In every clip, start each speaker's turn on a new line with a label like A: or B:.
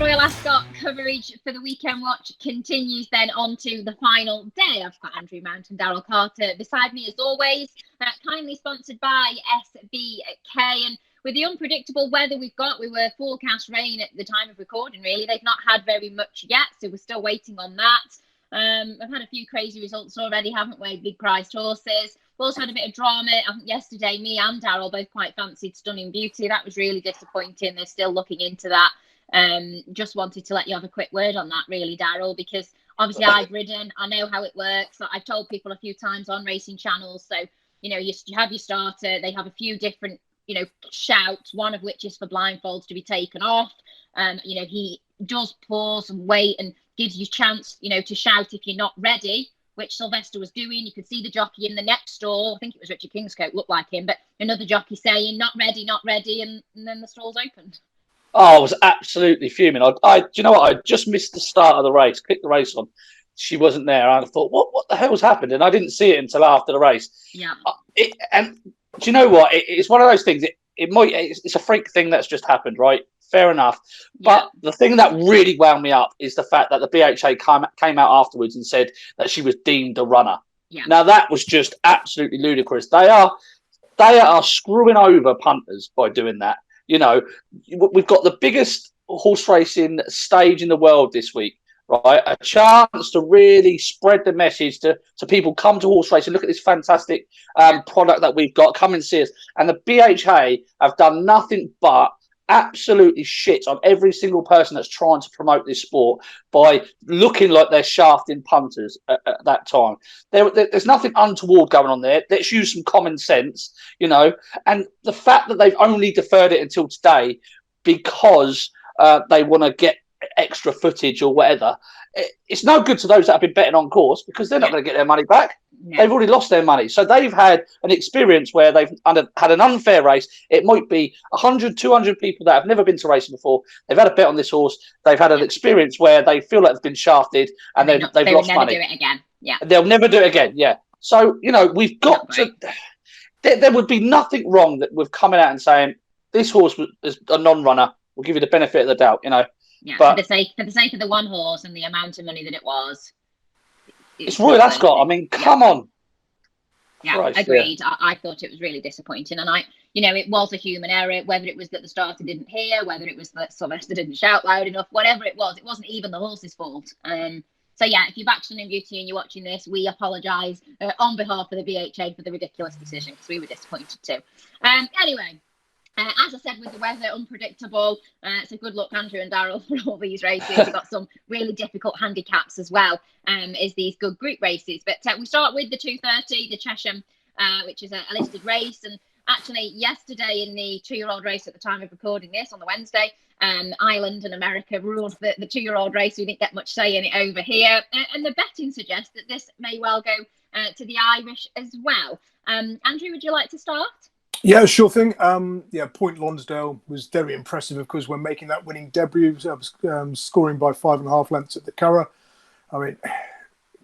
A: Royal Ascot coverage for the weekend watch continues then on to the final day. I've got Andrew Mount and Daryl Carter beside me as always, kindly sponsored by SBK. And with the unpredictable weather we've got, we were forecast rain at the time of recording, really. They've not had very much yet, so we're still waiting on that. We've had a few crazy results already, haven't we? Big priced horses. We've also had a bit of drama. I think yesterday, me and Daryl both quite fancied Stunning Beauty. That was really disappointing. They're still looking into that. Just wanted to let you have a quick word on that, really, Daryl, because obviously I've ridden. I know how it works. I've told people a few times on racing channels. So, you have your starter. They have a few different, shouts, one of which is for blindfolds to be taken off. He does pause and wait and gives you chance, to shout if you're not ready, which Sylvester was doing. You could see the jockey in the next stall. I think it was Richard Kingscote, looked like him, but another jockey saying, not ready, and then the stall's opened.
B: Oh, I was absolutely fuming. Do you know what? I just missed the start of the race. Clicked the race on. She wasn't there. I thought, what the hell's happened? And I didn't see it until after the race.
A: Yeah.
B: And do you know what? It's one of those things. It's a freak thing that's just happened, right? Fair enough. But the thing that really wound me up is the fact that the BHA came out afterwards and said that she was deemed a runner.
A: Yeah.
B: Now that was just absolutely ludicrous. They are screwing over punters by doing that. We've got the biggest horse racing stage in the world this week, right? A chance to really spread the message to people, come to horse racing, look at this fantastic product that we've got, come and see us. And the BHA have done nothing but absolutely shit on every single person that's trying to promote this sport by looking like they're shafting punters at that time. There's nothing untoward going on there. Let's use some common sense, and the fact that they've only deferred it until today because they want to get extra footage or whatever, it's no good to those that have been betting on course because they're not going to get their money back. Yeah. They've already lost their money. So they've had an experience where they've had an unfair race. It might be 100, 200 people that have never been to racing before. They've had a bet on this horse. They've had an experience where they feel like they've been shafted and they've lost money. They'll never
A: do it again. Yeah.
B: They'll never do it again. Yeah. So, we've got to... There would be nothing wrong with coming out and saying, this horse is a non-runner. We'll give you the benefit of the doubt,
A: Yeah,
B: but
A: for the sake of the one horse and the amount of money that it was.
B: It's Royal Ascot. I mean, come on.
A: Yeah, Christ, agreed. Yeah. I thought it was really disappointing. And it was a human error, whether it was that the starter didn't hear, whether it was that Sylvester didn't shout loud enough, whatever it wasn't even the horse's fault. So yeah, if you're back Stunning Beauty and you're watching this, we apologise on behalf of the BHA for the ridiculous decision because we were disappointed too. Anyway. As I said, with the weather unpredictable, so good luck, Andrew and Daryl, for all these races. We've got some really difficult handicaps as well as these good group races. But we start with the 2:30, the Chesham, which is a listed race. And actually, yesterday in the 2-year-old race at the time of recording this on the Wednesday, Ireland and America ruled the 2-year-old race. We didn't get much say in it over here. And the betting suggests that this may well go to the Irish as well. Andrew, would you like to start?
C: Yeah, sure thing. Point Lonsdale was very impressive, of course, when making that winning debut, scoring by 5.5 lengths at the Curragh. I mean,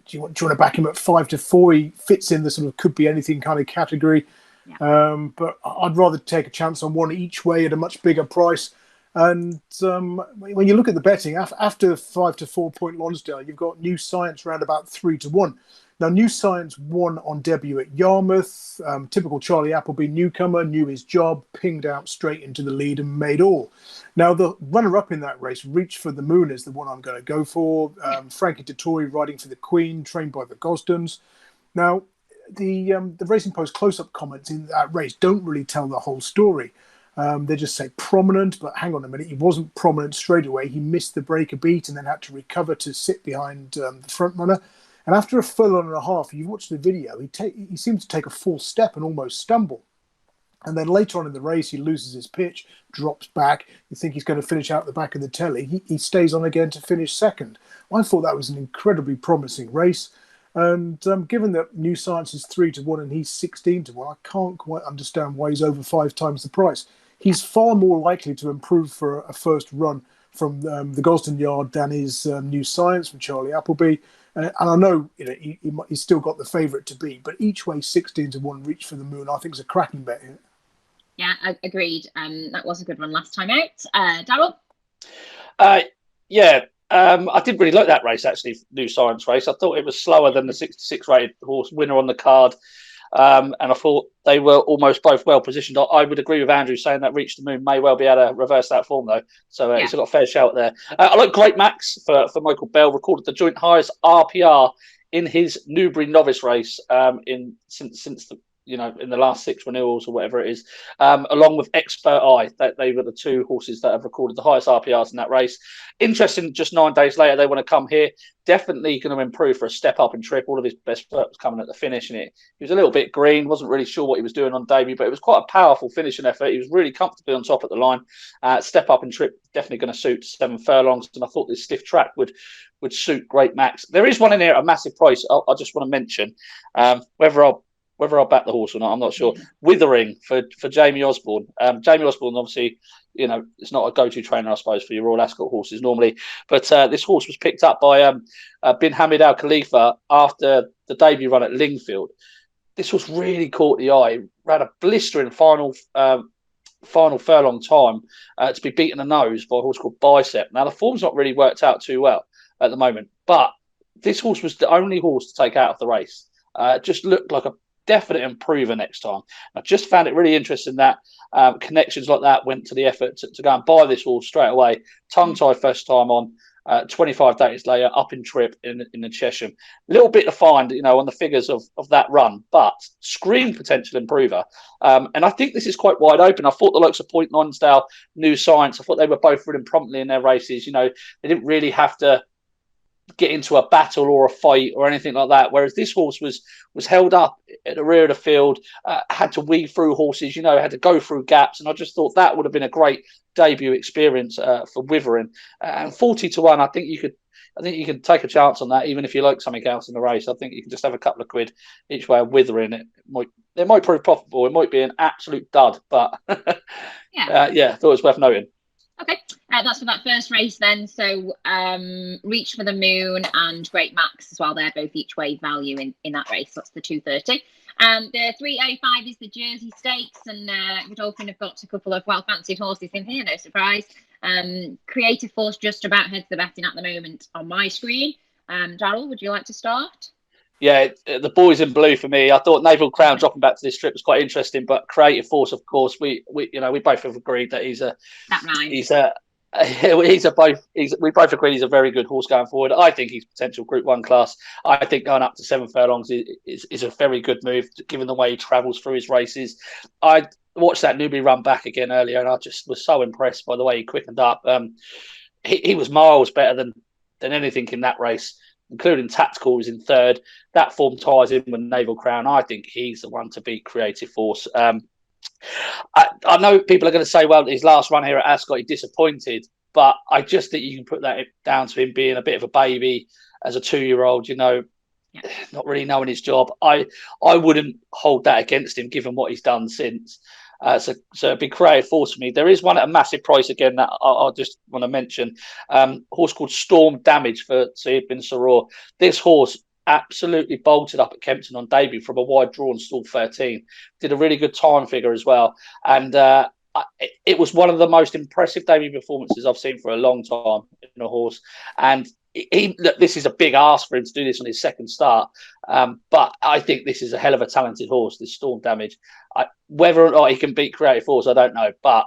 C: do you want to back him at 5-4? He fits in the sort of could be anything kind of category. Yeah. But I'd rather take a chance on one each way at a much bigger price. And when you look at the betting, after 5-4 Point Lonsdale, you've got New Science round about 3-1. Now, New Science won on debut at Yarmouth. Typical Charlie Appleby newcomer, knew his job, pinged out straight into the lead and made all. Now, the runner-up in that race, Reach for the Moon, is the one I'm going to go for. Frankie Dettori riding for the Queen, trained by the Gosdens. Now, the Racing Post close-up comments in that race don't really tell the whole story. They just say prominent, but hang on a minute, he wasn't prominent straight away. He missed the break a beat and then had to recover to sit behind the front runner. And after a furlong and a half, you watch the video, he seems to take a false step and almost stumble. And then later on in the race, he loses his pitch, drops back. You think he's going to finish out the back of the telly. He stays on again to finish second. I thought that was an incredibly promising race. And given that New Science is 3-1 and he's 16-1, I can't quite understand why he's over 5 times the price. He's far more likely to improve for a first run from the Gosden Yard than is New Science from Charlie Appleby. And I know he's still got the favourite to beat, but each way 16-1 Reach for the Moon, I think is a cracking bet here.
A: Yeah, agreed. That was a good one last time out. Daryl?
B: Yeah, I didn't really like that race, actually, New Science race. I thought it was slower than the 66 rated horse winner on the card. And I thought they were almost both well positioned. I would agree with Andrew saying that Reach the Moon may well be able to reverse that form, though. So it's got a fair shout there. I like Great Max for Michael Bell, recorded the joint highest RPR in his Newbury novice race since the, in the last 6 renewals or whatever it is, along with Expert Eye. They were the 2 horses that have recorded the highest RPRs in that race. Interesting, just 9 days later, they want to come here. Definitely going to improve for a step up in trip. All of his best work was coming at the finish, and he was a little bit green, wasn't really sure what he was doing on debut, but it was quite a powerful finishing effort. He was really comfortably on top at the line. Step up in trip, definitely going to suit 7 furlongs, and I thought this stiff track would suit Great Max. There is one in here at a massive price. I just want to mention whether I'll back the horse or not, I'm not sure. Withering for Jamie Osborne. Jamie Osborne, obviously, it's not a go-to trainer, I suppose, for your Royal Ascot horses normally. But this horse was picked up by Bin Hamid Al Khalifa after the debut run at Lingfield. This horse really caught the eye. Ran a blistering final furlong time to be beaten the nose by a horse called Bicep. Now, the form's not really worked out too well at the moment, but this horse was the only horse to take out of the race. Just looked like a definite improver next time. I just found it really interesting that connections like that went to the effort to go and buy this horse straight away. Tongue-tied first time on, 25 days later, up in trip in the Chesham. A little bit to find, on the figures of that run, but screen potential improver. And I think this is quite wide open. I thought the likes of Point Lonsdale, New Science, I thought they were both running promptly in their races. They didn't really have to get into a battle or a fight or anything like that, whereas this horse was held up at the rear of the field, had to weave through horses, had to go through gaps, and I just thought that would have been a great debut experience for Withering. And 40-1, I think you can take a chance on that, even if you like something else in the race. I think you can just have a couple of quid each way of Withering. It might prove profitable. It might be an absolute dud, but I thought it was worth noting.
A: Okay, that's for that first race then. So Reach for the Moon and Great Max as well. They're both each way value in that race. That's the 230. The 305 is the Jersey Stakes, and we're hoping have got a couple of well-fancied horses in here, no surprise. Creative Force just about heads the betting at the moment on my screen. Daryl, would you like to start?
B: Yeah, the boys in blue for me. I thought Naval Crown dropping back to this trip was quite interesting, but Creative Force, of course, we both have agreed that we both agree he's a very good horse going forward. I think he's potential Group 1 class. I think going up to 7 furlongs is a very good move, given the way he travels through his races. I watched that Newbury run back again earlier, and I just was so impressed by the way he quickened up. He was miles better than anything in that race, including Tactical was in 3rd. That form ties in with Naval Crown. I think he's the one to beat Creative Force. I know people are going to say, well, his last run here at Ascot, he disappointed, but I just think you can put that down to him being a bit of a baby as a 2-year-old, not really knowing his job. I wouldn't hold that against him, given what he's done since. So a big Creative Force for me. There is one at a massive price again that I'll just want to mention. A horse called Storm Damage for Saeed bin Saror. This horse absolutely bolted up at Kempton on debut from a wide draw and stalled 13. Did a really good time figure as well. And it was one of the most impressive debut performances I've seen for a long time in a horse. And look, this is a big ask for him to do this on his second start. But I think this is a hell of a talented horse, this Storm Damage. Whether or not he can beat Creative Force, I don't know. But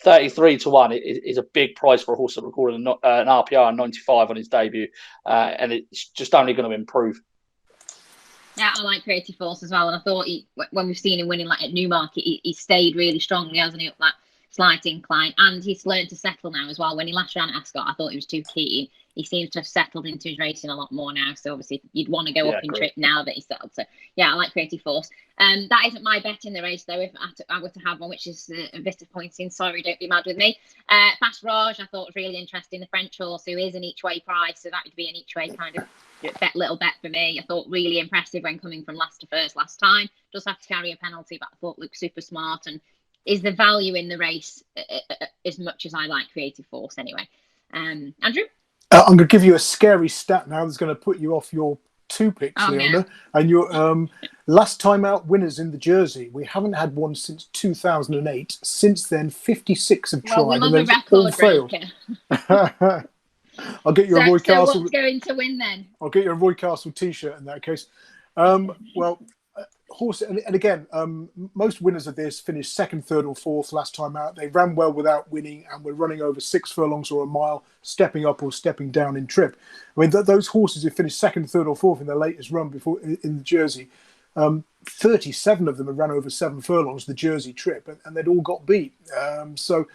B: 33-1 is a big price for a horse that recorded an RPR 95 on his debut. And it's just only going to improve.
A: Yeah, I like Creative Force as well. And I thought when we've seen him winning like at Newmarket, he stayed really strongly, hasn't he, up that slight incline. And he's learned to settle now as well. When he last ran at Ascot, I thought he was too keen. He seems to have settled into his racing a lot more now. So obviously you'd want to go up in trip now that he's settled. So yeah, I like Creative Force. That isn't my bet in the race though. If I were to have one, which is a bit disappointing. Sorry, don't be mad with me. Fast Raaj, I thought was really interesting. The French horse who is an each way price, so that would be an each way kind of little bet for me. I thought really impressive when coming from last to first last time. Does have to carry a penalty, but I thought looked super smart and is the value in the race as much as I like Creative Force anyway. Andrew?
C: I'm going to give you a scary stat now that's going to put you off your 2 picks, Leonna. Yeah. And your last time out winners in the Jersey. We haven't had one since 2008. Since then, 56 have tried and they've all failed. I'll get you a Roy
A: So
C: Castle.
A: what's going to win then?
C: I'll get you a Roy Castle T-shirt in that case. Well, horse, and again, most winners of this finished second, third, or fourth last time out. They ran well without winning, and were running over 6 furlongs or a mile, stepping up or stepping down in trip. I mean, those horses who finished second, third, or fourth in their latest run before in the Jersey, 37 of them had ran over 7 furlongs the Jersey trip, and they'd all got beat. So,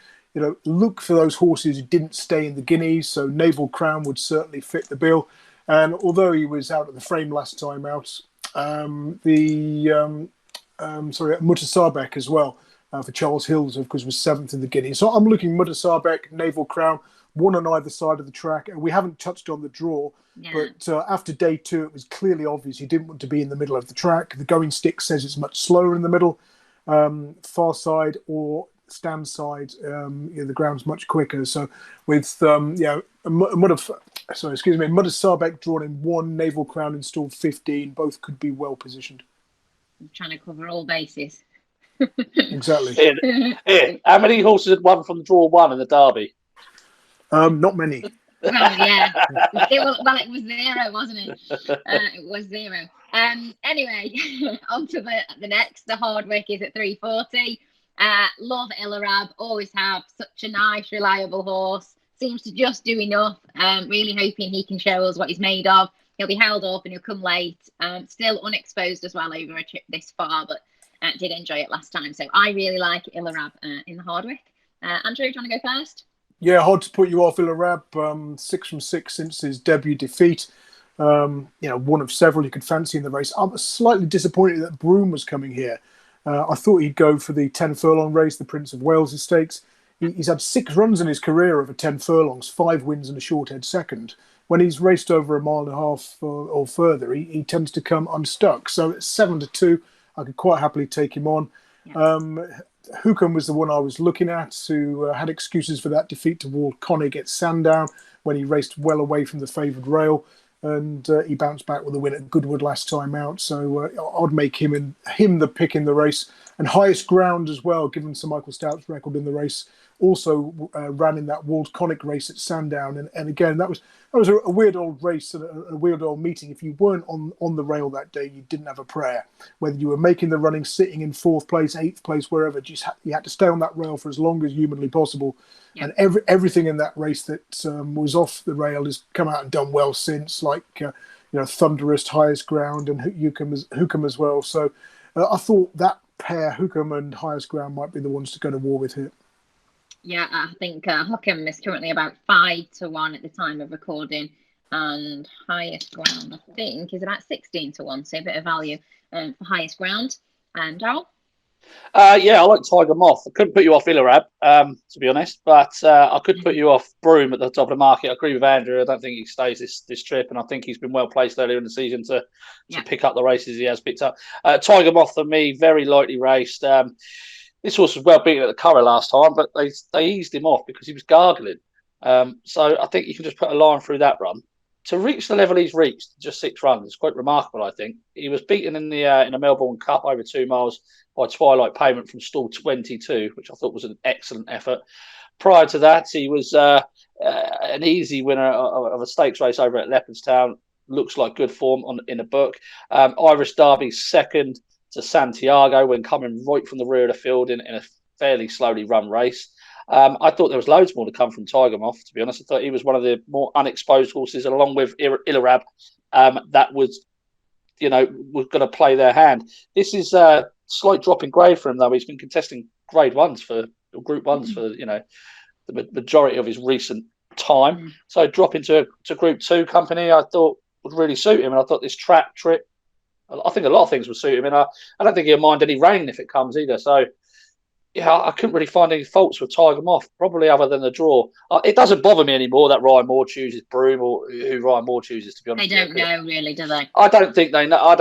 C: look for those horses who didn't stay in the Guineas. So Naval Crown would certainly fit the bill. And although he was out of the frame last time out, Mutasaabeg as well for Charles Hills, of course, was 7th in the Guineas. So I'm looking Mutasaabeg, Naval Crown, one on either side of the track. And we haven't touched on the draw, but after day 2, it was clearly obvious he didn't want to be in the middle of the track. The going stick says it's much slower in the middle, far side or stand side. The ground's much quicker. So with Mutasaabeg drawn in 1, Naval Crown installed 15. Both could be well positioned.
A: I'm trying to cover all bases.
C: Exactly.
B: Here. How many horses had won from draw 1 in the Derby?
C: Not many.
A: Well, yeah. It was 0, wasn't it? It was 0. Anyway, on to the next. The Hardwick is at 340. Love Ilaraab. Always have such a nice, reliable horse. Seems to just do enough. Really hoping he can show us what he's made of. He'll be held up and he'll come late. Still unexposed as well over a trip this far, but did enjoy it last time. So I really like Ilaraab in the Hardwick. Andrew, do you want to go first?
C: Yeah, hard to put you off Ilaraab. 6 from 6 since his debut defeat. One of several you could fancy in the race. I'm slightly disappointed that Broome was coming here. I thought he'd go for the 10 furlong race, the Prince of Wales Stakes. He's had 6 runs in his career over 10 furlongs, 5 wins and a short head second. When he's raced over a mile and a half or further, he tends to come unstuck. So it's 7-2. I could quite happily take him on. Yeah. Hukum was the one I was looking at, who had excuses for that defeat to Ward Connig at Sandown when he raced well away from the favoured rail. And he bounced back with a win at Goodwood last time out. So I'd make him the pick in the race. And highest ground as well, given Sir Michael Stout's record in the race. Also ran in that Wald Connick race at Sandown. And again, that was a weird old race and a weird old meeting. If you weren't on the rail that day, you didn't have a prayer. Whether you were making the running, sitting in 4th place, 8th place, wherever, you had to stay on that rail for as long as humanly possible. Yep. And everything in that race that was off the rail has come out and done well since, like Thunderist, highest ground, and Hukum as well. So I thought that pair, Hukum and highest ground, might be the ones to go to war with here.
A: Yeah, I think Hukum is currently about 5-1 at the time of recording, and highest ground, I think, is about 16-1, so a bit of value for highest ground. And Daryl?
B: Yeah, I like Tiger Moth. I couldn't put you off Ilaraab, to be honest, but I could put you off Broome at the top of the market. I agree with Andrew. I don't think he stays this trip, and I think he's been well placed earlier in the season to pick up the races he has picked up. Tiger Moth, for me, very lightly raced. This horse was well beaten at the Curragh last time, but they eased him off because he was gargling. So I think you can just put a line through that run. To reach the level he's reached, just 6 runs, it's quite remarkable, I think. He was beaten in the Melbourne Cup over 2 miles by Twilight Payment from stall 22, which I thought was an excellent effort. Prior to that, he was an easy winner of a stakes race over at Leopardstown. Looks like good form in the book. Irish Derby second to Santiago when coming right from the rear of the field in a fairly slowly run race. I thought there was loads more to come from Tiger Moth, to be honest. I thought he was one of the more unexposed horses, along with Ilaraab, that was going to play their hand. This is a slight drop in grade for him, though. He's been contesting grade 1s Group 1s for the majority of his recent time. So drop into Group 2 company, I thought would really suit him. And I thought this track trip, I think a lot of things would suit him. And I don't think he'll mind any rain if it comes either. So, yeah, I couldn't really find any faults with Tiger Moth, probably other than the draw. It doesn't bother me anymore that Ryan Moore chooses Broome or who Ryan Moore chooses, to be honest.
A: They don't know, really, do they?
B: I don't think they know.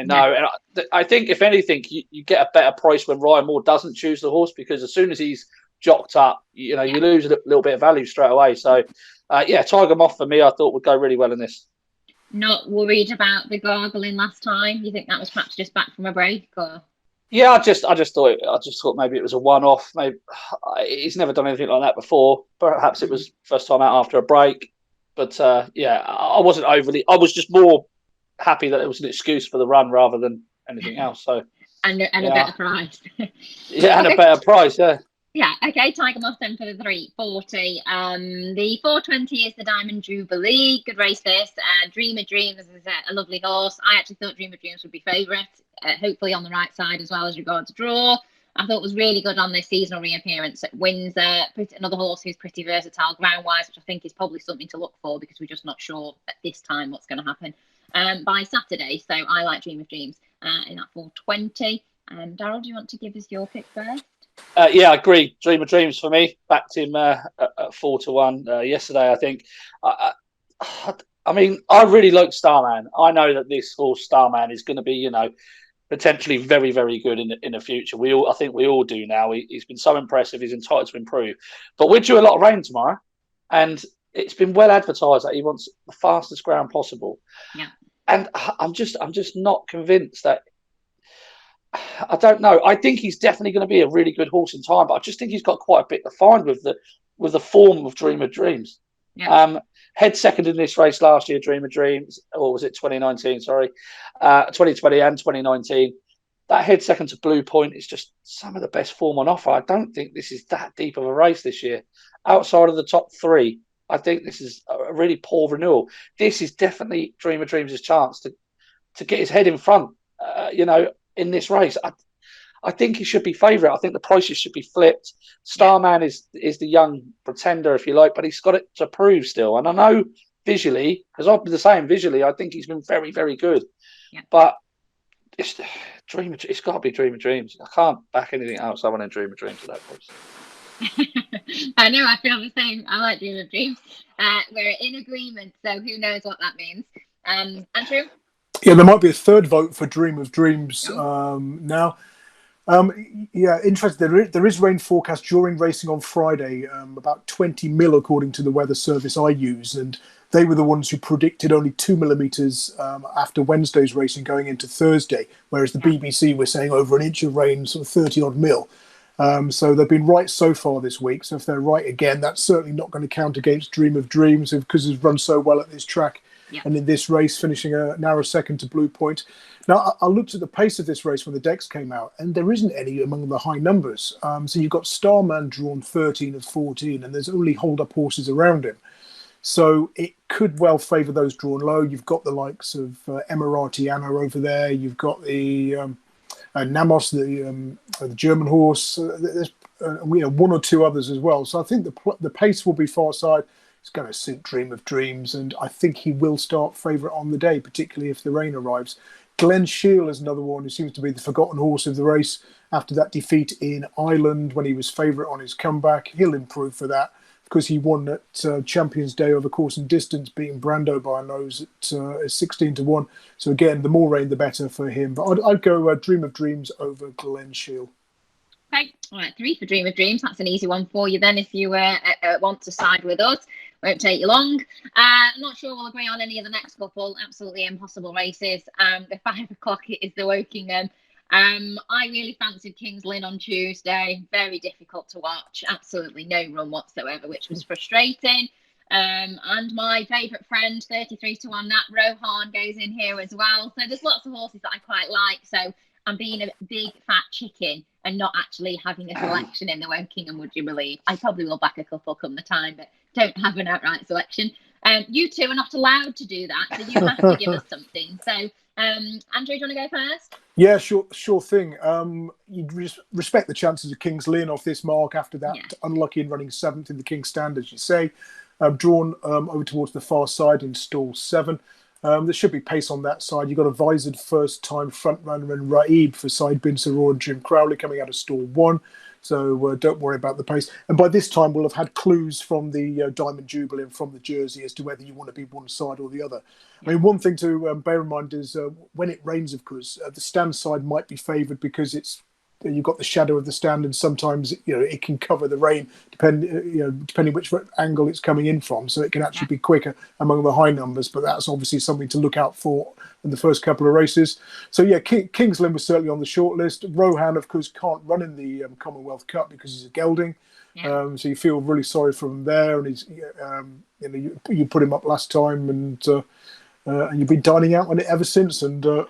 B: No. And I think, if anything, you get a better price when Ryan Moore doesn't choose the horse, because as soon as he's jocked up, you lose a little bit of value straight away. So, Tiger Moth for me, I thought would go really well in this.
A: Not worried about the gargling last time? You think that was perhaps just back from a break, or?
B: Yeah, I just thought maybe it was a one-off. Maybe he's never done anything like that before. Perhaps it was first time out after a break. But yeah, I wasn't overly. I was just more happy that it was an excuse for the run rather than anything else. So
A: and a better price.
B: Yeah, and a better price. Yeah.
A: Yeah, okay, Tiger Moth then for the 340. The 420 is the Diamond Jubilee. Good race this. Dream of Dreams is a lovely horse. I actually thought Dream of Dreams would be favourite, hopefully on the right side as well as regards draw. I thought was really good on this seasonal reappearance at Windsor. Another horse who's pretty versatile ground-wise, which I think is probably something to look for because we're just not sure at this time what's going to happen by Saturday. So I like Dream of Dreams in that 420. Daryl, do you want to give us your pick first?
B: Yeah, I agree. Dream of Dreams for me. Backed him at 4-1 yesterday, I think. I mean, I really like Starman. I know that this horse Starman is going to be, potentially very, very good in the future. I think we all do now. He's been so impressive. He's entitled to improve. But we're due a lot of rain tomorrow, and it's been well advertised that he wants the fastest ground possible.
A: Yeah.
B: And I'm just not convinced that. I don't know. I think he's definitely going to be a really good horse in time, but I just think he's got quite a bit to find with the form of Dream of Dreams.
A: Yeah.
B: Head second in this race last year, Dream of Dreams, or was it 2019? Sorry, 2020 and 2019. That head second to Blue Point is just some of the best form on offer. I don't think this is that deep of a race this year. Outside of the top three, I think this is a really poor renewal. This is definitely Dream of Dreams' chance to get his head in front. In this race, I think he should be favourite. I think the prices should be flipped. Starman is the young pretender, if you like, but he's got it to prove still. And I know visually, because I've been the same visually, I think he's been very, very good.
A: Yeah.
B: But it's got to be Dream of Dreams. I can't back anything else other than Dream of Dreams for that price.
A: I know, I feel the same. I like Dream of Dreams. We're in agreement, so who knows what that means. Andrew?
C: Yeah, there might be a third vote for Dream of Dreams now. Yeah, interesting. There is rain forecast during racing on Friday, about 20 mil according to the weather service I use, and they were the ones who predicted only 2 millimetres after Wednesday's racing going into Thursday, whereas the BBC were saying over an inch of rain, sort of 30 odd mil. So they've been right so far this week. So if they're right again, that's certainly not going to count against Dream of Dreams because it's run so well at this track.
A: Yeah.
C: And in this race, finishing a narrow second to Blue Point. Now, I looked at the pace of this race when the decks came out, and there isn't any among the high numbers. So you've got Starman drawn 13 of 14, and there's only hold-up horses around him. So it could well favour those drawn low. You've got the likes of Emirati Anna over there. You've got the Namos, the German horse. There's one or two others as well. So I think the pace will be far side. It's going to suit Dream of Dreams, and I think he will start favourite on the day, particularly if the rain arrives. Glen Shiel is another one who seems to be the forgotten horse of the race after that defeat in Ireland when he was favourite on his comeback. He'll improve for that because he won at Champions Day over course and distance, beating Morando by a nose at 16-1. So again, the more rain, the better for him. But I'd go Dream of Dreams over Glen Shiel.
A: Okay, all right, 3 for Dream of Dreams. That's an easy one for you then if you want to side with us. Won't take you long. I'm not sure we'll agree on any of the next couple. Absolutely impossible races. The 5 o'clock is the Wokingham. I really fancied King's Lynn on Tuesday. Very difficult to watch. Absolutely no run whatsoever, which was frustrating. And my favourite friend, 33-1, Nat Rohan, goes in here as well. So there's lots of horses that I quite like. So I'm being a big fat chicken and not actually having a selection in the Wokingham, would you believe? I probably will back a couple come the time, but don't have an outright selection. You two are not allowed to do that, so you have to give us something. So, Andrew, do you want to go first?
C: Yeah, sure thing. You'd respect the chances of King's Lynn off this mark after that unlucky in running 7th in the King's Stand, as you say. Drawn over towards the far side in stall 7. There should be pace on that side. You've got a visored first-time front-runner in Raib for side Bin Saror and Jim Crowley coming out of stall 1. So don't worry about the pace. And by this time, we'll have had clues from the Diamond Jubilee and from the Jersey as to whether you want to be one side or the other. I mean, one thing to bear in mind is when it rains, of course, the stand side might be favoured because it's you've got the shadow of the stand, and sometimes it can cover the rain depending which angle it's coming in from, so it can actually be quicker among the high numbers. But that's obviously something to look out for in the first couple of races. So yeah, King's Lynn was certainly on the short list. Rohan, of course, can't run in the Commonwealth Cup because he's a gelding. So you feel really sorry for him there, and he's you put him up last time, and you've been dining out on it ever since. And why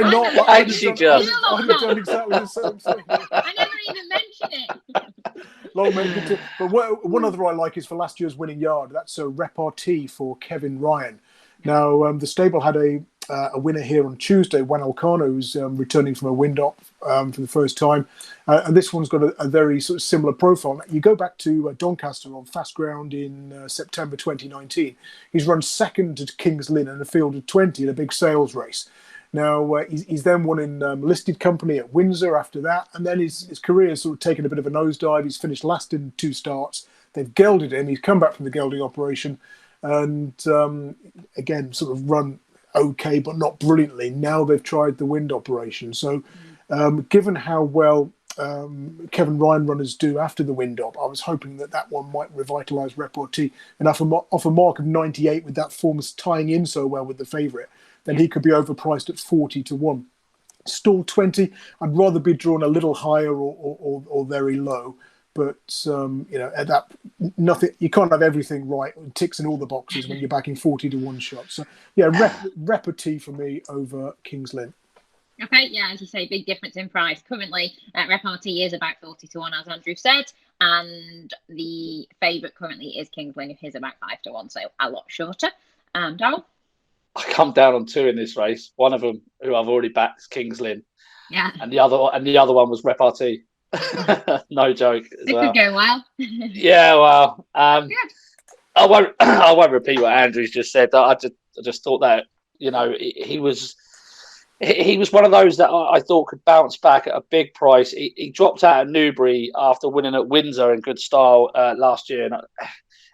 C: not?
B: I'd have
C: done exactly the same thing.
A: I never even mentioned it.
C: Long may it continue. But one other I like is for last year's winning yard. That's a Repartee for Kevin Ryan. Now the stable had a winner here on Tuesday, Juan Elcano, who's returning from a wind-up for the first time. And this one's got a very sort of similar profile. You go back to Doncaster on fast ground in September 2019. He's run second to King's Lynn in a field of 20 in a big sales race. Now, he's then won in listed company at Windsor after that. And then his career has sort of taken a bit of a nosedive. He's finished last in 2 starts. They've gelded him. He's come back from the gelding operation. And again, sort of run okay, but not brilliantly. Now they've tried the wind operation. So given how well Kevin Ryan runners do after the wind op, I was hoping that one might revitalise Repartee. And off a mark of 98 with that form tying in so well with the favourite, then he could be overpriced at 40 to 1. Stall 20, I'd rather be drawn a little higher or very low. But at that, nothing. You can't have everything right. It ticks in all the boxes when you're backing 40 to 1 shot. So yeah, Repartee for me over King's Lynn.
A: Okay, yeah, as you say, big difference in price. Currently, Repartee is about 40 to 1, as Andrew said, and the favourite currently is King's Lynn, who is about 5 to 1, so a lot shorter. Daryl?
B: I come down on 2 in this race. One of them, who I've already backed, is King's Lynn.
A: Yeah.
B: And the other one was Repartee. No joke.
A: It could go well.
B: Yeah, well, I won't repeat what Andrew's just said. I just thought that he was one of those that I thought could bounce back at a big price. He dropped out at Newbury after winning at Windsor in good style last year,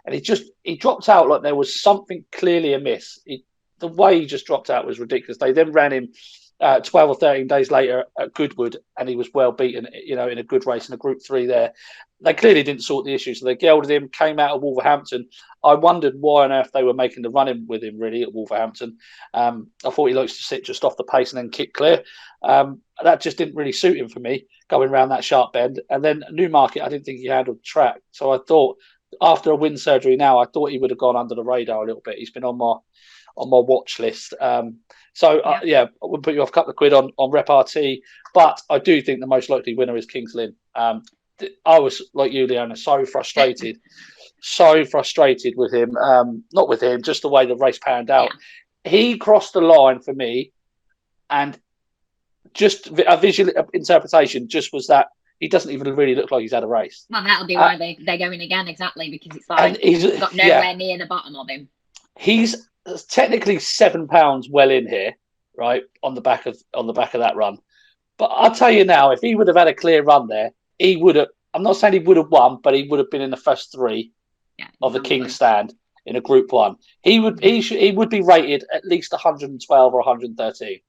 B: and he dropped out like there was something clearly amiss. The way he just dropped out was ridiculous. They then ran him 12 or 13 days later at Goodwood, and he was well beaten, in a good race in a Group 3 there. They clearly didn't sort the issue, so they gelded him, came out of Wolverhampton. I wondered why on earth they were making the run-in with him, really, at Wolverhampton. I thought he likes to sit just off the pace and then kick clear. That just didn't really suit him for me, going around that sharp bend. And then Newmarket, I didn't think he handled the track. So I thought, after a wind surgery now, I thought he would have gone under the radar a little bit. He's been on my watch list. I would put you off a couple of quid on Repartee, but I do think the most likely winner is King's Lynn. I was, like you, Leonna, so frustrated with him. Not with him, just the way the race panned out. Yeah. He crossed the line for me, and just a visual interpretation just was that he doesn't even really look like he's had a race.
A: Well, that'll be why they're going again, exactly, because it's like he's got nowhere near the bottom of him.
B: He's technically £7 well in here, right, on the back of that run. But I'll tell you now, if he would have had a clear run there, he would have. I'm not saying he would have won, but he would have been in the first 3 of the King's Stand in a Group 1. He would be rated at least 112 or 113.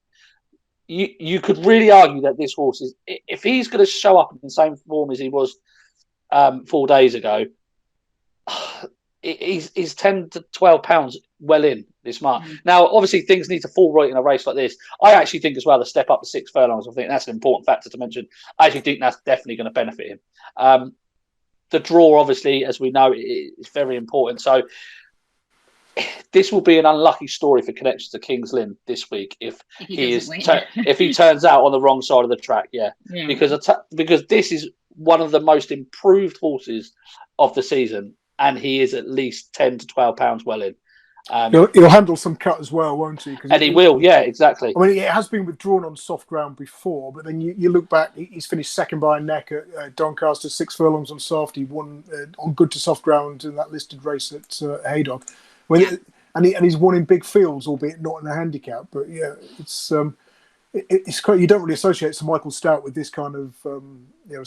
B: You could really argue that this horse is, if he's going to show up in the same form as he was 4 days ago, he's 10 to 12 pounds well in this mark. Now, obviously, things need to fall right in a race like this. I actually think as well, the step up to 6 furlongs, I think that's an important factor to mention. I actually think that's definitely going to benefit him. The draw, obviously, as we know, is very important. So this will be an unlucky story for connections to King's Lynn this week if he turns out on the wrong side of the track. Because this is one of the most improved horses of the season, and he is at least 10 to 12 pounds well in.
C: He'll handle some cut as well, won't he?
B: And he will, yeah, exactly.
C: I mean, it has been withdrawn on soft ground before, but then you look back, he's finished second by a neck at Doncaster, 6 furlongs on soft. He won on good to soft ground in that listed race at Haydock. And he's won in big fields, albeit not in a handicap. But yeah, it's quite, you don't really associate Sir Michael Stout with this kind of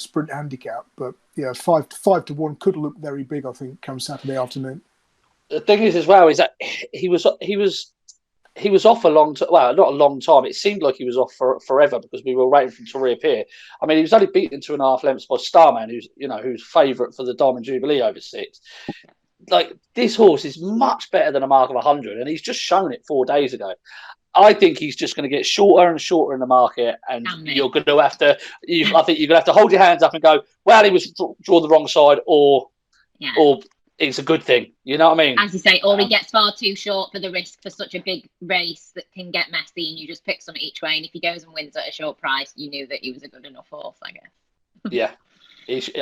C: sprint handicap. But yeah, 5 to 1 could look very big, I think, come Saturday afternoon.
B: The thing is, as well, is that he was he was off a long time. Well, not a long time. It seemed like he was off for forever because we were waiting for him to reappear. I mean, he was only beaten 2.5 lengths by Starman, who's favourite for the Diamond Jubilee over 6. Like, this horse is much better than a mark of 100, and he's just shown it 4 days ago. I think he's just going to get shorter and shorter in the market, and you're going to have to. I think you're going to have to hold your hands up and go, "Well, he was drawn the wrong side," or it's a good thing. You know what I mean?
A: As you say, or he gets far too short for the risk for such a big race that can get messy, and you just pick some each way. And if he goes and wins at a short price, you knew that he was a good enough horse, I guess.
B: Yeah,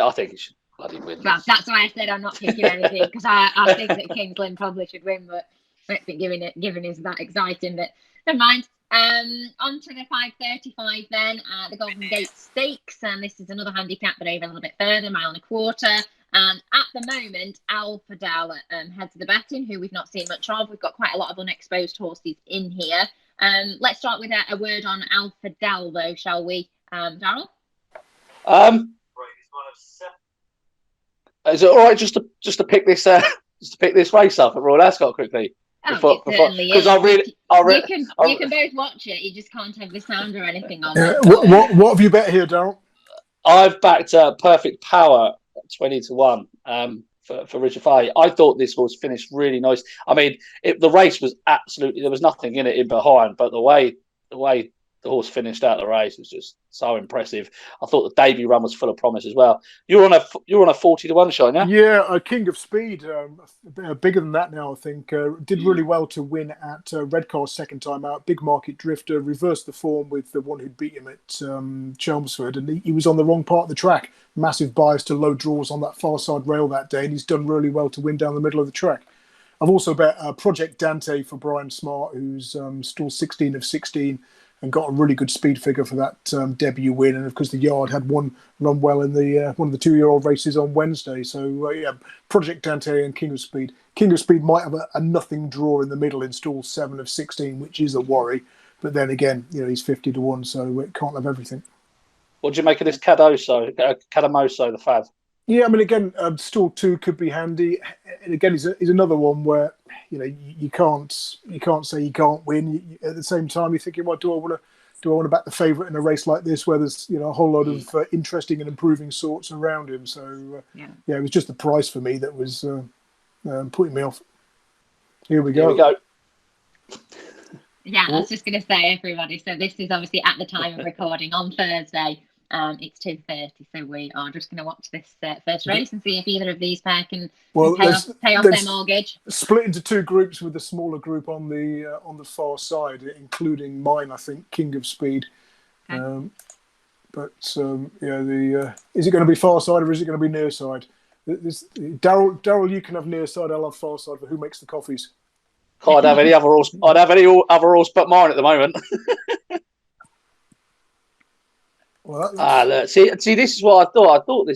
B: I think he should bloody win.
A: Well, that's why I said I'm not picking anything, because I think that Kingsland probably should win, but it's been giving us that exciting. But never mind. On to the 5:35 then, the Golden Gate Stakes, and this is another handicap, but over a little bit further, 1.25 miles. At the moment, Alfaadhel heads the betting, who we've not seen much of. We've got quite a lot of unexposed horses in here. Let's start with a word on Alfaadhel, though, shall we, Daryl?
B: Is it all right just to pick this race up at Royal Ascot quickly? Because
A: you can both watch it. You just can't have the sound or anything on.
C: What have you bet here, Daryl?
B: I've backed Perfect Power 20-1 for Richard Fahey. I thought this horse finished really nice. I mean, the race was absolutely, there was nothing in it in behind, but the way the horse finished out the race was just so impressive. I thought the debut run was full of promise as well. You're on a 40-1 shot, yeah?
C: Yeah, King of Speed, bigger than that now, I think. Did really well to win at Redcar's second time out. Big market drifter, reversed the form with the one who beat him at Chelmsford, and he was on the wrong part of the track. Massive bias to low draws on that far side rail that day, and he's done really well to win down the middle of the track. I've also bet Project Dante for Brian Smart, who's still 16 of 16, and got a really good speed figure for that debut win. And of course, the yard had one run well in the one of the 2-year-old races on Wednesday. So Project Dante and King of Speed. King of Speed might have a nothing draw in the middle in stall 7 of 16, which is a worry. But then again, he's 50-1, so it can't have everything.
B: What do you make of this Cadamoso, the Fav?
C: Yeah, I mean, again, stall 2 could be handy. And again, he's another one where you can't say you can't win. At the same time, you're thinking, well, do I want to back the favourite in a race like this where there's a whole lot of interesting and improving sorts around him? So it was just the price for me that was putting me off. Here we go.
A: Yeah, I was just going to say, everybody. So this is obviously at the time of recording on Thursday. It's 2:30, so we are just going to watch this first race and see if either of these pair can pay off their mortgage.
C: Split into 2 groups with a smaller group on the far side, including mine, I think, King of Speed. Okay. Is it going to be far side or is it going to be near side? Daryl, you can have near side. I'll have far side. But who makes the coffees?
B: I'd have any other horse. I'd have any other horse but mine at the moment.
C: Well,
B: look, see, this is what I thought. I thought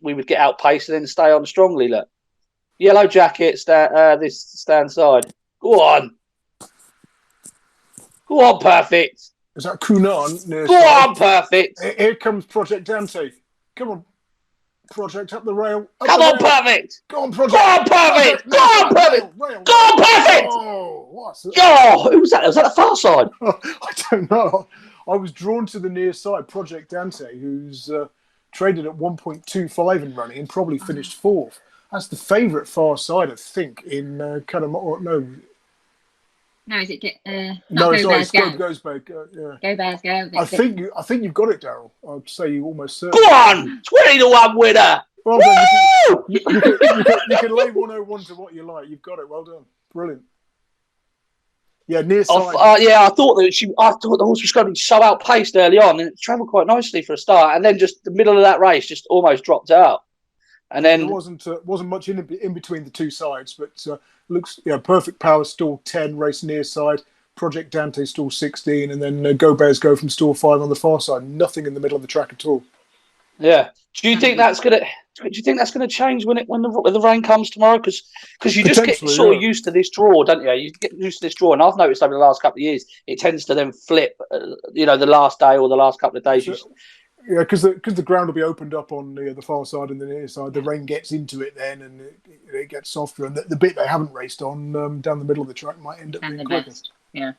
B: we would get outpaced and then stay on strongly. Look, yellow jacket, this stand side. Go on, perfect.
C: Is that Kunan?
B: Go on, perfect.
C: Here comes Project Dante. Come on, Project, up the rail.
B: Come on, perfect.
C: Go on, Project.
B: Go on, perfect. Go on, perfect. Go on, perfect.
C: Oh, what's that?
B: Oh, who was that? Was that the far side?
C: I don't know. I was drawn to the near side, Project Dante, who's traded at 1.25 in running and probably finished 4th. That's the favourite far side, I think, in Canoodled.
A: No, is it?
C: No, it's not. It's Go Bears Go.
A: Go Bears Go.
C: I think you've got it, Daryl. I'd say you almost certainly.
B: Go on, 20-1 winner.
C: Well done. You can lay 101 to what you like. You've got it. Well done. Brilliant. Yeah, near side.
B: I thought the horse was going to be so outpaced early on, and it travelled quite nicely for a start, and then just the middle of that race just almost dropped out. And then
C: there wasn't much in between the 2 sides, but looks Perfect Power stall 10, race near side. Project Dante stall 16, and then Go Bears Go from stall 5 on the far side. Nothing in the middle of the track at all.
B: Yeah. Do you think that's gonna change when the rain comes tomorrow? Because you just get sort of used to this draw, don't you? You get used to this draw, and I've noticed over the last couple of years it tends to then flip. The last day or the last couple of days.
C: Yeah, because the ground will be opened up on the far side and the near side. The rain gets into it then, and it gets softer. And the bit they haven't raced on down the middle of the track might end up being quicker.
A: Yeah.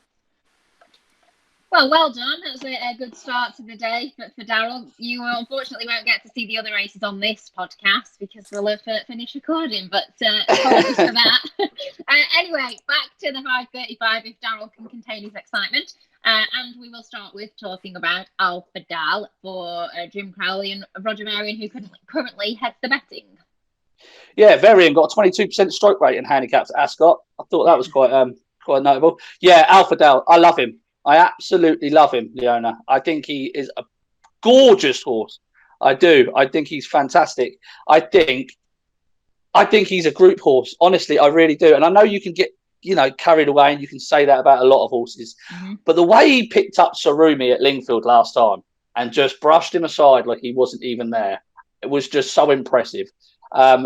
A: Well done. That was a good start to the day for Daryl. You unfortunately won't get to see the other races on this podcast because we'll have finished recording, but apologies for that. Anyway, back to the 5:35 if Daryl can contain his excitement. And we will start with talking about Alfaadhel for Jim Crowley and Roger Marion, who currently heads the betting.
B: Yeah, Varian got a 22% stroke rate in handicaps at Ascot. I thought that was quite notable. Yeah, Alfaadhel, I love him. I absolutely love him, Leonna. I think he is a gorgeous horse. I do. I think he's fantastic. I think he's a group horse. Honestly, I really do. And I know you can get, carried away, and you can say that about a lot of horses. Mm-hmm. But the way he picked up Sarumi at Lingfield last time and just brushed him aside like he wasn't even there, it was just so impressive.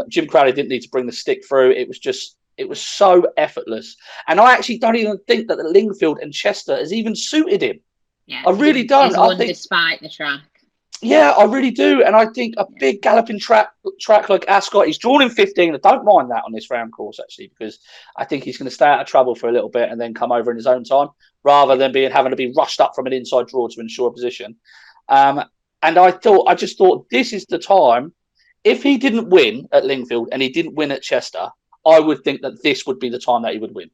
B: Jim Crowley didn't need to bring the stick through. It was so effortless. And I actually don't even think that the Lingfield and Chester has even suited him. Yeah, I really don't.
A: I think, despite the track.
B: Yeah, I really do. And I think a big galloping track like Ascot, he's drawn in 15. I don't mind that on this round course, actually, because I think he's going to stay out of trouble for a little bit and then come over in his own time, rather than having to be rushed up from an inside draw to ensure a position. And I just thought this is the time. If he didn't win at Lingfield and he didn't win at Chester, I would think that this would be the time that he would win.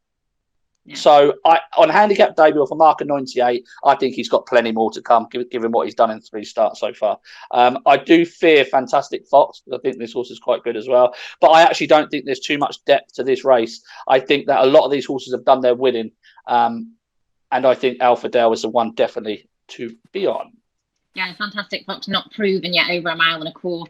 B: Yeah. So on handicap debut off a mark of 98, I think he's got plenty more to come, given what he's done in 3 starts so far. I do fear Fantastic Fox, because I think this horse is quite good as well. But I actually don't think there's too much depth to this race. I think that a lot of these horses have done their winning. And I think Alfaadhel is the one definitely to be on.
A: Yeah, Fantastic Fox not proven yet over 1.25 miles.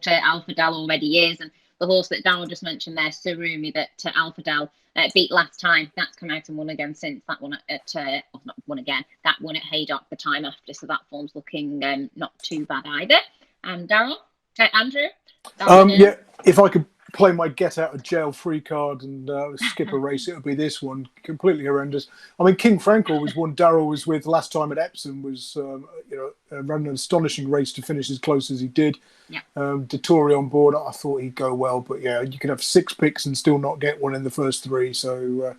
A: Alfaadhel already is. And the horse that Daryl just mentioned there, Sarumi, that Alfaadhel beat last time, that's come out and won again since. That one not won again. That one at Haydock the time after. So that form's looking not too bad either. Daryl, Andrew.
C: Yeah, if I could play my get out of jail free card and skip a race, it would be this one. Completely horrendous. I mean, King Frankel was one Daryl was with last time at Epsom. Was ran an astonishing race to finish as close as he did.
A: Yeah.
C: Dettori on board, I thought he'd go well, but yeah, you could have 6 picks and still not get one in the first 3. So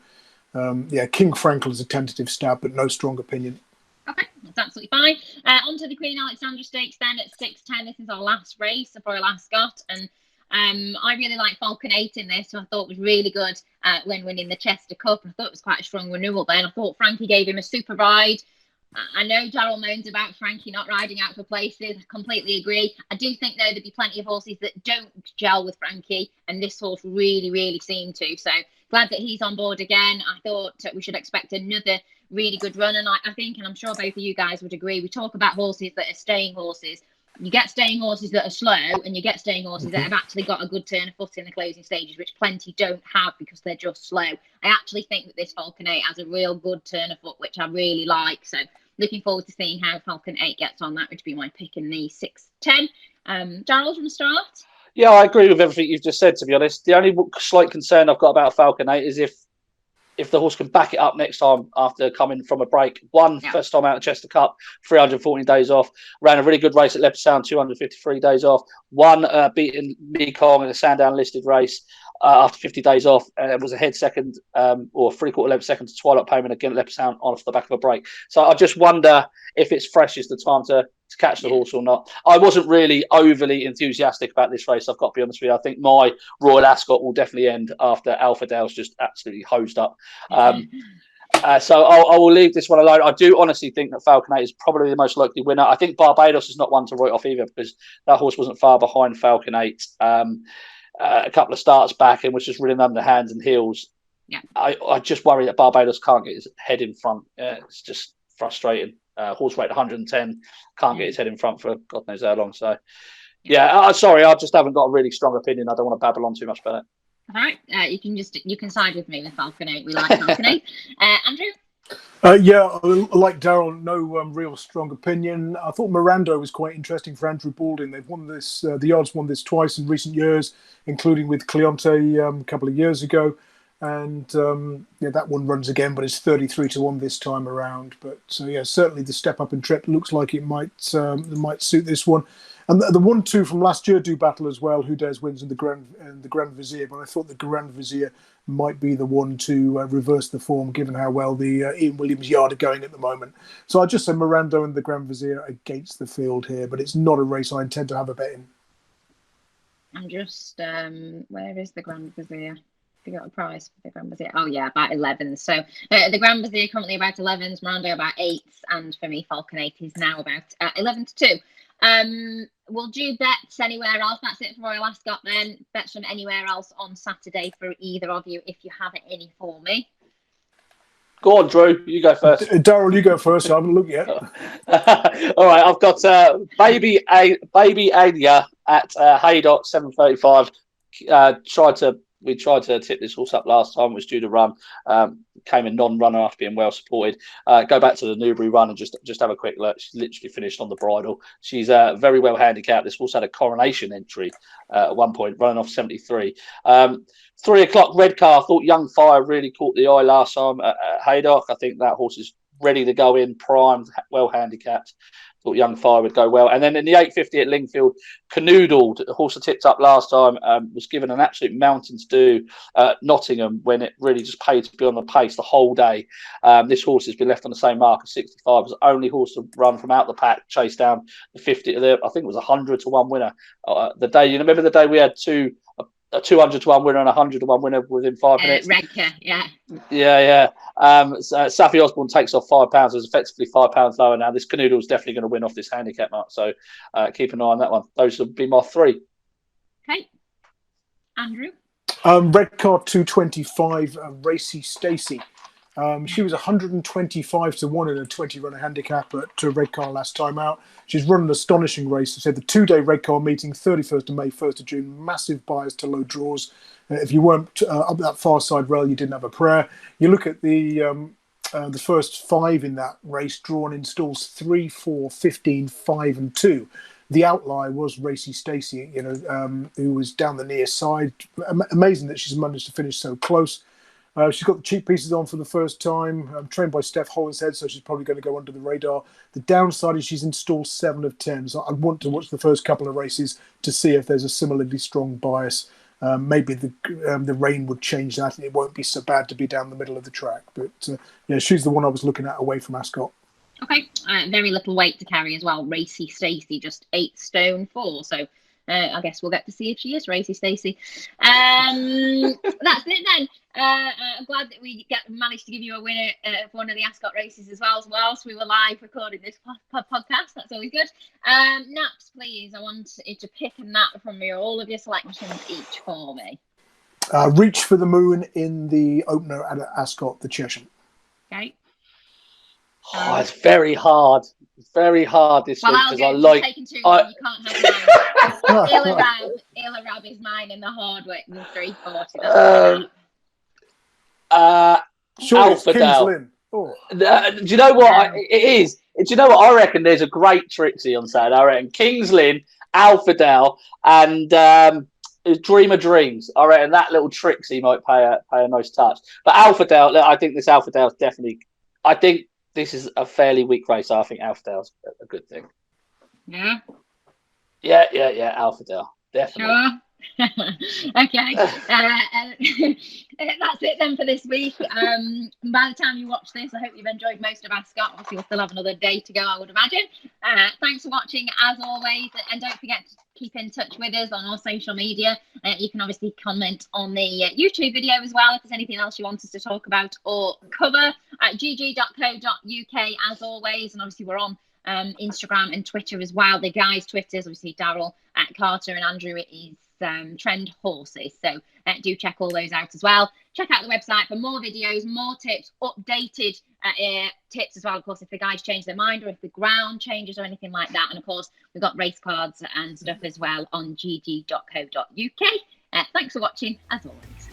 C: King Frankel is a tentative stab, but no strong opinion.
A: Okay, that's absolutely fine. On to the Queen Alexandra Stakes then at 6:10. This is our last race of Royal Ascot, and I really like Falcon 8 in this, so I thought was really good when winning the Chester Cup. I thought it was quite a strong renewal then. I thought Frankie gave him a super ride. I know Daryl moans about Frankie not riding out for places. I completely agree. I do think, though, there'd be plenty of horses that don't gel with Frankie, and this horse really, really seemed to. So glad that he's on board again. I thought we should expect another really good run, and I think, and I'm sure both of you guys would agree, we talk about horses that are staying horses. You get staying horses that are slow, and you get staying horses that have actually got a good turn of foot in the closing stages, which plenty don't have because they're just slow. I actually think that this Falcon 8 has a real good turn of foot, which I really like. So looking forward to seeing how Falcon 8 gets on. That would be my pick in the 6:10. Daryl, from the start?
B: Yeah, I agree with everything you've just said, to be honest. The only slight concern I've got about Falcon 8 is if the horse can back it up next time after coming from a break. First time out of Chester Cup, 314 days off. Ran a really good race at Leopardstown, 253 days off. Beating Mekong in a Sandown listed race after 50 days off. And was a head second or 3/4 length second to Twilight Payment again at Leopardstown off the back of a break. So I just wonder if it's fresh is the time to catch the horse or not. I wasn't really overly enthusiastic about this race, I've got to be honest with you. I think my Royal Ascot will definitely end after Alfaadhel's just absolutely hosed up. So I will leave this one alone. I do honestly think that Falcon 8 is probably the most likely winner. I think Barbados is not one to write off either, because that horse wasn't far behind Falcon 8 a couple of starts back and was just running under hands and heels.
A: Yeah,
B: I just worry that Barbados can't get his head in front. It's just frustrating. Horse rate 110, can't get his head in front for God knows how long. So, sorry, I just haven't got a really strong opinion. I don't want to babble on too much about it.
A: All right, you can side with me with Falcon 8. We like Falcon 8. Andrew?
C: Like Daryl, no real strong opinion. I thought Morando was quite interesting for Andrew Balding. They've won this. The odds won this twice in recent years, including with Cleonte a couple of years ago. And that one runs again, but it's 33-1 this time around. But certainly the step up in trip looks like it might suit this one. And the 1-2 from last year do battle as well. Who Dares wins in the Grand Vizier, but I thought the Grand Vizier might be the one to reverse the form, given how well the Ian Williams yard are going at the moment. So I just say Morando and the Grand Vizier against the field here, but it's not a race I intend to have a bet in.
A: I'm just, where is the Grand Vizier? Have you got a price for the Grand Vizier? Oh, yeah, about 11. So the Grand Vizier currently about 11s, Morando about 8s, and for me, Falcon Eight is now about 11 to 2. We'll do bets anywhere else. That's it for Royal Ascot then. Bets from anywhere else on Saturday for either of you if you have any for me.
B: Go on, Drew. You go first.
C: Daryl, you go first. I haven't looked yet.
B: All right, I've got baby Alya at Haydock 7:35. We tried to tip this horse up last time. It was due to run. Came in non-runner after being well supported. Go back to the Newbury run and just have a quick look. She's literally finished on the bridle. She's very well handicapped. This horse had a coronation entry at one point, running off 73. 3 o'clock Redcar. I thought Young Fire really caught the eye last time at Haydock. I think that horse is ready to go in, primed, well handicapped. Thought Young Fire would go well. And then in the 8:50 at Lingfield, Canoodled, the horse I tipped up last time, was given an absolute mountain to do at Nottingham when it really just paid to be on the pace the whole day. This horse has been left on the same mark as 65. It was the only horse to run from out the pack, chase down the 50. I think it was 100 to 1 winner. The day, you remember the day we had a 200 to 1 winner and a 100 to 1 winner within 5 minutes.
A: Redcar, yeah.
B: Yeah. Safi Osborne takes off £5. It's effectively £5 lower now. This Canoodle is definitely going to win off this handicap mark. So keep an eye on that one. Those would be my 3.
A: Okay. Andrew?
C: Redcar 225, Racy Stacey. She was 125 to 1 in a 20-runner handicap at Redcar last time out. She's run an astonishing race. I said the 2-day Redcar meeting, 31st of May, 1st of June, massive bias to low draws. If you weren't up that far side rail, you didn't have a prayer. You look at the first 5 in that race, drawn in stalls 3, 4, 15, 5 and 2. The outlier was Racy Stacey, who was down the near side. Amazing that she's managed to finish so close. She's got the cheap pieces on for the first time, trained by Steph Hollinshead, so she's probably going to go under the radar. The downside is she's in stall 7 of 10, so I want to watch the first couple of races to see if there's a similarly strong bias. Maybe the rain would change that, and it won't be so bad to be down the middle of the track. But she's the one I was looking at away from Ascot.
A: Okay, very little weight to carry as well. Racy Stacey, just 8 stone 4, so I guess we'll get to see if she is Racy Stacey. That's it then. I'm glad that we managed to give you a winner for one of the Ascot races as well, whilst we were live recording this podcast. That's always good. Naps, please. I want you to pick a nap from all of your selections each for me.
C: Reach for the Moon in the opener at Ascot, the Cheshire.
A: Okay.
B: It's very hard. It's very hard this week because I like.
A: Taking too long. You can't have mine. Ilaraab is mine in the hard way. The 340.
B: Alfaadhel.
C: Oh.
B: Do you know what it is? Do you know what I reckon? There's a great Trixie on Saturday. I reckon Kings Lynn, Alfaadhel, and Dream of Dreams. I reckon that little Trixie might pay a nice touch. But Alfaadhel, I think this Alfaadhel is definitely. I think this is a fairly weak race. So I think Alfaadhel's a good thing.
A: Yeah.
B: Yeah. Alfaadhel, definitely.
A: Sure. Okay. That's it then for this week. By the time you watch this, I hope you've enjoyed most of Ascot. Obviously, we'll still have another day to go, I would imagine. Thanks for watching, as always, and don't forget to keep in touch with us on our social media. You can obviously comment on the YouTube video as well if there's anything else you want us to talk about or cover at GG.CO.UK, as always. And obviously, we're on Instagram and Twitter as well. The guys' Twitters, obviously Daryl at Carter and Andrew is Trend Horses. So do check all those out as well. Check out the website for more videos, more tips, updated tips as well. Of course, if the guys change their mind or if the ground changes or anything like that. And of course, we've got race cards and stuff as well on GG.CO.UK. Thanks for watching, as always.